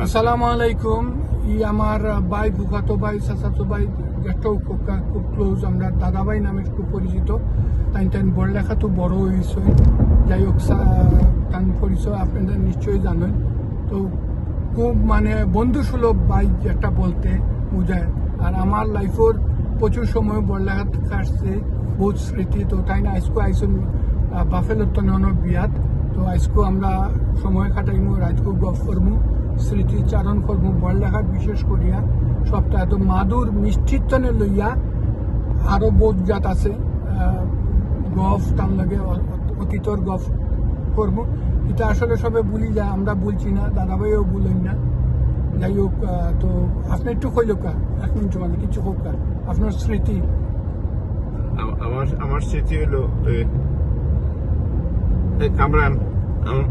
আসসালামু আলাইকুম। আমার ভাই, ফুফাতো ভাই, চাচাতো ভাই, জ্যেষ্ঠ কক্কা খুব ক্লোজ, আমরা দাদা ভাই নামে খুব পরিচিত। তাই পড়ালেখা তো বড় হয়েছে। যাই হোক, তার পরিচয় আপনাদের নিশ্চয়ই জানেন। তো খুব বন্ধুসুলভ ভাই একটা বলতে বোঝায়। আর আমার লাইফের প্রচুর সময় পড়ালেখা কাটছে, বহুত স্মৃতি। তো তাই না আজকে আইসন বাফেলোর তনের বিয়াত। তো আজকে আমরা সময় কাটাইমু, রাজকো গফ করবো, স্মৃতিচারণ করবো, পড়ালেখা বিশেষ করিয়া সবটা এত মাদুর মিষ্টিতনে লইয়া আরো বহুত জাত আছে। গফ তার লগে অতীতর গফ করবো। এটা আসলে সবে ভুলি যায়, আমরা বলছি না, দাদাভাইও বলেন না। যাই হোক, তো আপনি একটু কইলকা, এক মিনিট কিছু হোক আপনার স্মৃতি। আমার স্মৃতি হলো কামরান,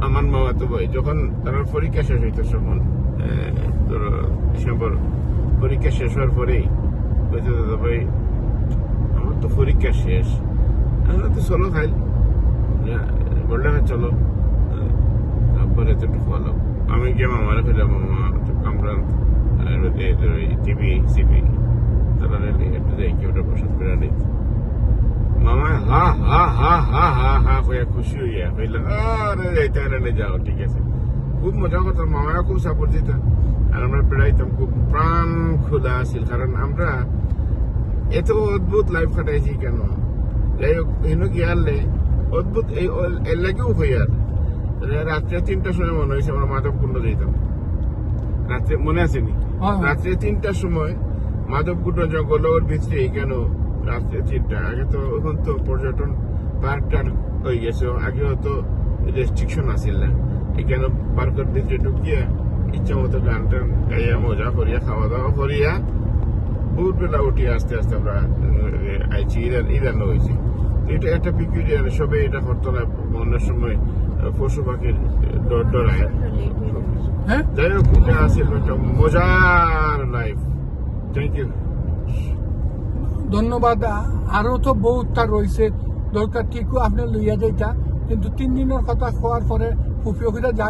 আমার মামা তো ভাই, যখন তার পরীক্ষা শেষ হইতো, তখন ধরো ডিসেম্বর পরীক্ষা শেষ হওয়ার পরেই বলতো, দাদা ভাই আমার তো পরীক্ষা শেষ, আমরা তো চলো খাই বললে চলো আব্বার এতটুকু ভালো। আমি গিয়ে মামারা ফেলাম, মামা কামরান টিভি সিপি তারা একটু যাই কি ওটা প্রসাদ করে নিত। মামা হা হা হা হা হা হা হয়ে খুশি হইয়া বললাম, আরে যাইতে আরে যাও, ঠিক আছে। খুব মজা করতাম, মামারা খুব সাপোর্ট দিতাম, আর আমরা বেড়াইতাম, খুব প্রাণ খোলা আছিল। কারণ আমরা এত অদ্ভুত লাইফ কাটাইছি কেন, যাই হোক এনে গিয়ালে অদ্ভুত এর লাগেও হইয়ার। রাত্রে 3টার সময় মনে হয়েছে আমরা মাধবকুণ্ড যেতাম। রাত্রে মনে আসেনি, রাত্রে 3টার সময় মাধবকুণ্ড জঙ্গলের ভিতরে কেন রাত্রে 3টা। আগে তো এখন তো পর্যটন পার্ক টার্ক হয়ে গেছে, আগে হয়তো রেস্ট্রিকশন আসিল না। এখানে পার্কের ভিতরে ঢুকিয়া ইচ্ছা মতো গান টান গাইয়া মজা করিয়া খাওয়া দাওয়া করিয়া ভোর বেলা উঠিয়ে আস্তে আস্তে আমরা আইছি। ইরান হয়েছি। এটা একটা পিকুলিয়ার, সবে এটা করতো না বন্যার সময়, পশু পাখির ডরায়। যাই হোক, এটা আছে একটা মজার লাইফ। থ্যাংক ইউ, ধন্যবাদ। আরো তো বহুতটা রয়েছে, দরকার ঠিকও আপনি লইয়া যাইতা, কিন্তু 3 দিনের কথা হওয়ার পরে ফুফি যা